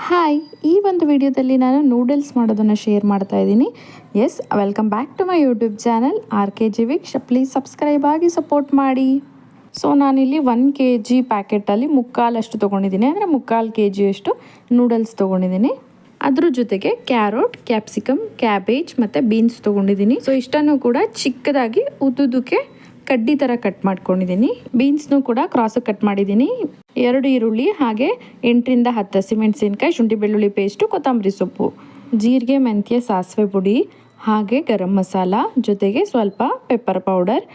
Hi, ಈ ಒಂದು ವಿಡಿಯೋದಲ್ಲಿ ನಾನು ನೂಡಲ್ಸ್ ಮಾಡೋದನ್ನು ಶೇರ್ ಮಾಡ್ತಾ ಇದ್ದೀನಿ. Yes, welcome back to my YouTube channel RKG ವೀಕ್ಷ. ಪ್ಲೀಸ್ ಸಬ್ಸ್ಕ್ರೈಬ್ ಆಗಿ ಸಪೋರ್ಟ್ ಮಾಡಿ. ಸೊ ನಾನಿಲ್ಲಿ 1 kg ಪ್ಯಾಕೆಟಲ್ಲಿ ಮುಕ್ಕಾಲಷ್ಟು ತೊಗೊಂಡಿದ್ದೀನಿ, ಅಂದರೆ ಮುಕ್ಕಾಲು kg ಅಷ್ಟು ನೂಡಲ್ಸ್ ತೊಗೊಂಡಿದ್ದೀನಿ. ಅದ್ರ ಜೊತೆಗೆ ಕ್ಯಾರೋಟ್, ಕ್ಯಾಪ್ಸಿಕಮ್, ಕ್ಯಾಬೇಜ್ ಮತ್ತು ಬೀನ್ಸ್ ತೊಗೊಂಡಿದ್ದೀನಿ. ಸೊ ಇಷ್ಟನ್ನು ಕೂಡ ಚಿಕ್ಕದಾಗಿ ಉದ್ದುದಕ್ಕೆ ಕಡ್ಡಿ ಥರ ಕಟ್ ಮಾಡ್ಕೊಂಡಿದ್ದೀನಿ. ಬೀನ್ಸ್ನು ಕೂಡ ಕ್ರಾಸಾಗಿ ಕಟ್ ಮಾಡಿದ್ದೀನಿ. 2 ಈರುಳ್ಳಿ, ಹಾಗೆ 8ರಿಂದ 10 ಹಸಿಮೆಣಸಿನ್ಕಾಯಿ, ಶುಂಠಿ ಬೆಳ್ಳುಳ್ಳಿ ಪೇಸ್ಟು, ಕೊತ್ತಂಬರಿ ಸೊಪ್ಪು, ಜೀರಿಗೆ, ಮೆಂತ್ಯ, ಸಾಸಿವೆ ಪುಡಿ, ಹಾಗೆ ಗರಂ ಮಸಾಲ, ಜೊತೆಗೆ ಸ್ವಲ್ಪ ಪೆಪ್ಪರ್ ಪೌಡರ್.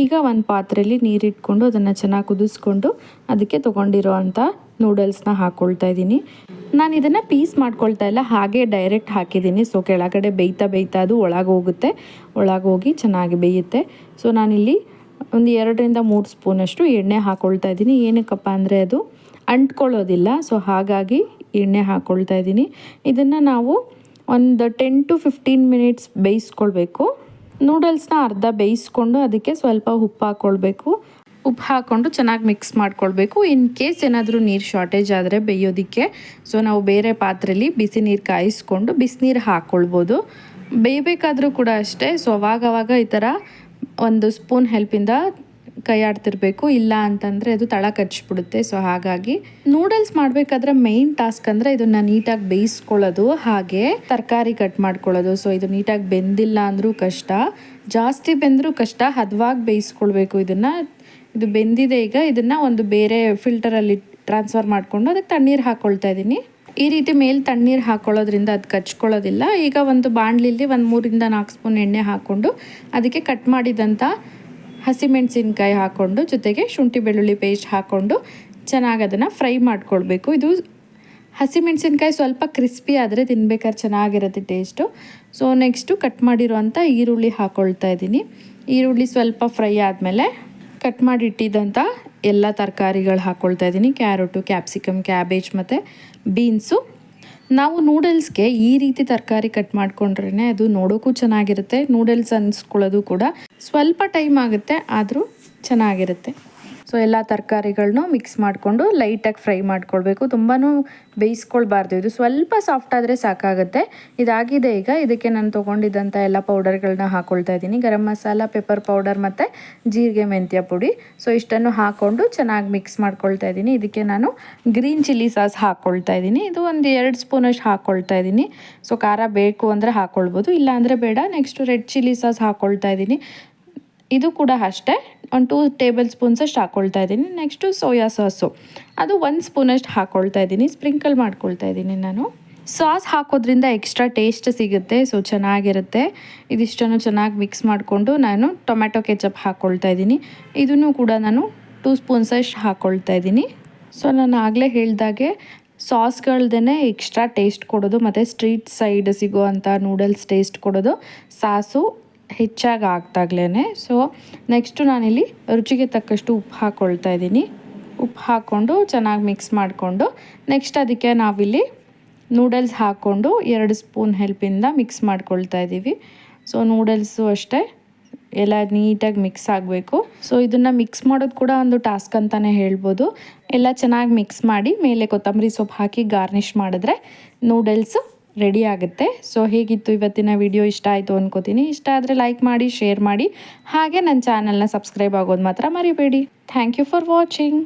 ಈಗ ಒಂದು ಪಾತ್ರೆಯಲ್ಲಿ ನೀರಿಟ್ಕೊಂಡು ಅದನ್ನು ಚೆನ್ನಾಗಿ ಕುದಿಸ್ಕೊಂಡು ಅದಕ್ಕೆ ತೊಗೊಂಡಿರೋ ಅಂಥ ನೂಡಲ್ಸ್ನ ಹಾಕ್ಕೊಳ್ತಾ ಇದ್ದೀನಿ. ನಾನು ಇದನ್ನು ಪೀಸ್ ಮಾಡ್ಕೊಳ್ತಾ ಇಲ್ಲ, ಹಾಗೆ ಡೈರೆಕ್ಟ್ ಹಾಕಿದ್ದೀನಿ. ಸೊ ಕೆಳಗಡೆ ಬೇಯ್ತಾ ಅದು ಒಳಗೆ ಹೋಗುತ್ತೆ, ಒಳಗೆ ಹೋಗಿ ಚೆನ್ನಾಗಿ ಬೇಯುತ್ತೆ. ಸೊ ನಾನಿಲ್ಲಿ ಒಂದು 2ರಿಂದ 3 ಸ್ಪೂನಷ್ಟು ಎಣ್ಣೆ ಹಾಕ್ಕೊಳ್ತಾ ಇದ್ದೀನಿ. ಏನಕ್ಕಪ್ಪ ಅಂದರೆ ಅದು ಅಂಟ್ಕೊಳ್ಳೋದಿಲ್ಲ, ಸೊ ಹಾಗಾಗಿ ಎಣ್ಣೆ ಹಾಕ್ಕೊಳ್ತಾ ಇದ್ದೀನಿ. ಇದನ್ನು ನಾವು ಒಂದು 10 to 15 ಮಿನಿಟ್ಸ್ ಬೇಯಿಸ್ಕೊಳ್ಬೇಕು. ನೂಡಲ್ಸ್ನ ಅರ್ಧ ಬೇಯಿಸ್ಕೊಂಡು ಅದಕ್ಕೆ ಸ್ವಲ್ಪ ಉಪ್ಪು ಹಾಕ್ಕೊಳ್ಬೇಕು. ಉಪ್ಪು ಹಾಕ್ಕೊಂಡು ಚೆನ್ನಾಗಿ ಮಿಕ್ಸ್ ಮಾಡ್ಕೊಳ್ಬೇಕು. ಇನ್ ಕೇಸ್ ಏನಾದರೂ ನೀರು ಶಾರ್ಟೇಜ್ ಆದರೆ ಬೇಯೋದಕ್ಕೆ, ಸೊ ನಾವು ಬೇರೆ ಪಾತ್ರೆಯಲ್ಲಿ ಬಿಸಿ ನೀರು ಕಾಯಿಸ್ಕೊಂಡು ಬಿಸಿನೀರು ಹಾಕ್ಕೊಳ್ಬೋದು. ಬೇಯಬೇಕಾದ್ರೂ ಕೂಡ ಅಷ್ಟೇ. ಸೊ ಅವಾಗವಾಗ ಈ ಥರ ಒಂದು ಸ್ಪೂನ್ ಹೆಲ್ಪಿಂದ ಕೈ ಆಡ್ತಿರ್ಬೇಕು, ಇಲ್ಲ ಅಂತಂದರೆ ಅದು ತಳ ಕಚ್ಚಿಬಿಡುತ್ತೆ. ಸೊ ಹಾಗಾಗಿ ನೂಡಲ್ಸ್ ಮಾಡಬೇಕಾದ್ರೆ ಮೇಯ್ನ್ ಟಾಸ್ಕ್ ಅಂದರೆ ಇದನ್ನು ನೀಟಾಗಿ ಬೇಯಿಸ್ಕೊಳ್ಳೋದು, ಹಾಗೆ ತರಕಾರಿ ಕಟ್ ಮಾಡ್ಕೊಳ್ಳೋದು. ಸೊ ಇದು ನೀಟಾಗಿ ಬೆಂದಿಲ್ಲ ಅಂದರೂ ಕಷ್ಟ, ಜಾಸ್ತಿ ಬೆಂದರೂ ಕಷ್ಟ, ಹದವಾಗಿ ಬೇಯಿಸ್ಕೊಳ್ಬೇಕು ಇದನ್ನು. ಇದು ಬೆಂದಿದೆ. ಈಗ ಇದನ್ನು ಒಂದು ಬೇರೆ ಫಿಲ್ಟರಲ್ಲಿ ಟ್ರಾನ್ಸ್ಫರ್ ಮಾಡಿಕೊಂಡು ಅದಕ್ಕೆ ತಣ್ಣೀರು ಹಾಕ್ಕೊಳ್ತಾ ಇದ್ದೀನಿ. ಈ ರೀತಿ ಮೇಲೆ ತಣ್ಣೀರು ಹಾಕ್ಕೊಳ್ಳೋದ್ರಿಂದ ಅದು ಕಚ್ಕೊಳ್ಳೋದಿಲ್ಲ. ಈಗ ಒಂದು ಬಾಣಲಿಲಿ ಒಂದು 3ರಿಂದ 4 ಸ್ಪೂನ್ ಎಣ್ಣೆ ಹಾಕ್ಕೊಂಡು ಅದಕ್ಕೆ ಕಟ್ ಮಾಡಿದಂಥ ಹಸಿಮೆಣಸಿನ್ಕಾಯಿ ಹಾಕ್ಕೊಂಡು, ಜೊತೆಗೆ ಶುಂಠಿ ಬೆಳ್ಳುಳ್ಳಿ ಪೇಸ್ಟ್ ಹಾಕ್ಕೊಂಡು ಚೆನ್ನಾಗಿ ಅದನ್ನು ಫ್ರೈ ಮಾಡ್ಕೊಳ್ಬೇಕು. ಇದು ಹಸಿಮೆಣಸಿನ್ಕಾಯಿ ಸ್ವಲ್ಪ ಕ್ರಿಸ್ಪಿ ಆದರೆ ತಿನ್ಬೇಕಾದ್ರೆ ಚೆನ್ನಾಗಿರುತ್ತೆ ಟೇಸ್ಟು. ಸೊ ನೆಕ್ಸ್ಟು ಕಟ್ ಮಾಡಿರೋವಂಥ ಈರುಳ್ಳಿ ಹಾಕ್ಕೊಳ್ತಾ ಇದ್ದೀನಿ. ಈರುಳ್ಳಿ ಸ್ವಲ್ಪ ಫ್ರೈ ಆದಮೇಲೆ ಕಟ್ ಮಾಡಿ ಇಟ್ಟಿದ್ದಂಥ ಎಲ್ಲ ತರಕಾರಿಗಳು ಹಾಕ್ಕೊಳ್ತಾ ಇದ್ದೀನಿ. ಕ್ಯಾರೋಟು, ಕ್ಯಾಪ್ಸಿಕಮ್, ಕ್ಯಾಬೇಜ್ ಮತ್ತು ಬೀನ್ಸು. ನಾವು ನೂಡಲ್ಸ್ಗೆ ಈ ರೀತಿ ತರಕಾರಿ ಕಟ್ ಮಾಡ್ಕೊಂಡ್ರೇ ಅದು ನೋಡೋಕ್ಕೂ ಚೆನ್ನಾಗಿರುತ್ತೆ. ನೂಡಲ್ಸ್ ಅನ್ಸ್ಕೊಳ್ಳೋದು ಕೂಡ ಸ್ವಲ್ಪ ಟೈಮ್ ಆಗುತ್ತೆ, ಆದರೂ ಚೆನ್ನಾಗಿರುತ್ತೆ. ಸೊ ಎಲ್ಲ ತರಕಾರಿಗಳನ್ನೂ ಮಿಕ್ಸ್ ಮಾಡಿಕೊಂಡು ಲೈಟಾಗಿ ಫ್ರೈ ಮಾಡ್ಕೊಳ್ಬೇಕು. ತುಂಬಾ ಬೇಯಿಸ್ಕೊಳ್ಬಾರ್ದು, ಇದು ಸ್ವಲ್ಪ ಸಾಫ್ಟ್ ಆದರೆ ಸಾಕಾಗುತ್ತೆ. ಇದಾಗಿದೆ. ಈಗ ಇದಕ್ಕೆ ನಾನು ತೊಗೊಂಡಿದ್ದಂಥ ಎಲ್ಲ ಪೌಡರ್ಗಳನ್ನ ಹಾಕ್ಕೊಳ್ತಾ ಇದ್ದೀನಿ. ಗರಂ ಮಸಾಲ, ಪೆಪ್ಪರ್ ಪೌಡರ್ ಮತ್ತು ಜೀರಿಗೆ, ಮೆಂತ್ಯ ಪುಡಿ. ಸೊ ಇಷ್ಟನ್ನು ಹಾಕ್ಕೊಂಡು ಚೆನ್ನಾಗಿ ಮಿಕ್ಸ್ ಮಾಡ್ಕೊಳ್ತಾ ಇದ್ದೀನಿ. ಇದಕ್ಕೆ ನಾನು ಗ್ರೀನ್ ಚಿಲ್ಲಿ ಸಾಸ್ ಹಾಕ್ಕೊಳ್ತಾ ಇದ್ದೀನಿ. ಇದು ಒಂದು 2 ಸ್ಪೂನಷ್ಟು ಹಾಕ್ಕೊಳ್ತಾ ಇದ್ದೀನಿ. ಸೊ ಖಾರ ಬೇಕು ಅಂದರೆ ಹಾಕ್ಕೊಳ್ಬೋದು, ಇಲ್ಲ ಅಂದರೆ ಬೇಡ. ನೆಕ್ಸ್ಟು ರೆಡ್ ಚಿಲ್ಲಿ ಸಾಸ್ ಹಾಕ್ಕೊಳ್ತಾ ಇದ್ದೀನಿ. ಇದು ಕೂಡ ಅಷ್ಟೇ ಒಂದು 2 ಟೇಬಲ್ ಸ್ಪೂನ್ಸಷ್ಟು ಹಾಕ್ಕೊಳ್ತಾ ಇದ್ದೀನಿ. ನೆಕ್ಸ್ಟು ಸೋಯಾ ಸಾಸು, ಅದು 1 ಸ್ಪೂನಷ್ಟು ಹಾಕ್ಕೊಳ್ತಾ ಇದ್ದೀನಿ. ಸ್ಪ್ರಿಂಕಲ್ ಮಾಡ್ಕೊಳ್ತಾ ಇದ್ದೀನಿ ನಾನು. ಸಾಸ್ ಹಾಕೋದ್ರಿಂದ ಎಕ್ಸ್ಟ್ರಾ ಟೇಸ್ಟ್ ಸಿಗುತ್ತೆ, ಸೊ ಚೆನ್ನಾಗಿರುತ್ತೆ. ಇದಿಷ್ಟನ್ನು ಚೆನ್ನಾಗಿ ಮಿಕ್ಸ್ ಮಾಡಿಕೊಂಡು ನಾನು ಟೊಮ್ಯಾಟೊ ಕೆಚಪ್ ಹಾಕ್ಕೊಳ್ತಾ ಇದ್ದೀನಿ. ಇದನ್ನು ಕೂಡ ನಾನು 2 ಸ್ಪೂನ್ಸಷ್ಟು ಹಾಕ್ಕೊಳ್ತಾ ಇದ್ದೀನಿ. ಸೊ ನಾನು ಆಗಲೇ ಹೇಳ್ದಾಗೆ ಸಾಸ್ಗಳ್ದೇ ಎಕ್ಸ್ಟ್ರಾ ಟೇಸ್ಟ್ ಕೊಡೋದು, ಮತ್ತು ಸ್ಟ್ರೀಟ್ ಸೈಡ್ ಸಿಗೋ ಅಂಥ ನೂಡಲ್ಸ್ ಟೇಸ್ಟ್ ಕೊಡೋದು ಸಾಸು ಹೆಚ್ಚಾಗಿ ಆಗ್ತಾಗ್ಲೇ. ಸೊ ನೆಕ್ಸ್ಟು ನಾನಿಲ್ಲಿ ರುಚಿಗೆ ತಕ್ಕಷ್ಟು ಉಪ್ಪು ಹಾಕ್ಕೊಳ್ತಾ ಇದ್ದೀನಿ. ಉಪ್ಪು ಹಾಕ್ಕೊಂಡು ಚೆನ್ನಾಗಿ ಮಿಕ್ಸ್ ಮಾಡಿಕೊಂಡು ನೆಕ್ಸ್ಟ್ ಅದಕ್ಕೆ ನಾವಿಲ್ಲಿ ನೂಡಲ್ಸ್ ಹಾಕ್ಕೊಂಡು 2 ಸ್ಪೂನ್ ಹೆಲ್ಪಿಂದ ಮಿಕ್ಸ್ ಮಾಡ್ಕೊಳ್ತಾ ಇದ್ದೀವಿ. ಸೊ ನೂಡಲ್ಸು ಅಷ್ಟೇ ಎಲ್ಲ ನೀಟಾಗಿ ಮಿಕ್ಸ್ ಆಗಬೇಕು. ಸೊ ಇದನ್ನು ಮಿಕ್ಸ್ ಮಾಡೋದು ಕೂಡ ಒಂದು ಟಾಸ್ಕ್ ಅಂತಲೇ ಹೇಳ್ಬೋದು. ಎಲ್ಲ ಚೆನ್ನಾಗಿ ಮಿಕ್ಸ್ ಮಾಡಿ ಮೇಲೆ ಕೊತ್ತಂಬರಿ ಸೊಪ್ಪು ಹಾಕಿ ಗಾರ್ನಿಷ್ ಮಾಡಿದ್ರೆ ನೂಡಲ್ಸು ರೆಡಿ ಆಗುತ್ತೆ. ಸೊ ಹೇಗಿತ್ತು ಇವತ್ತಿನ ವಿಡಿಯೋ? ಇಷ್ಟ ಆಯಿತು ಅನ್ಕೋತೀನಿ. ಇಷ್ಟ ಆದರೆ ಲೈಕ್ ಮಾಡಿ, ಶೇರ್ ಮಾಡಿ, ಹಾಗೆ ನನ್ನ ಚಾನಲ್ನ ಸಬ್ಸ್ಕ್ರೈಬ್ ಆಗೋದು ಮಾತ್ರ ಮರಿಬೇಡಿ. Thank you for watching.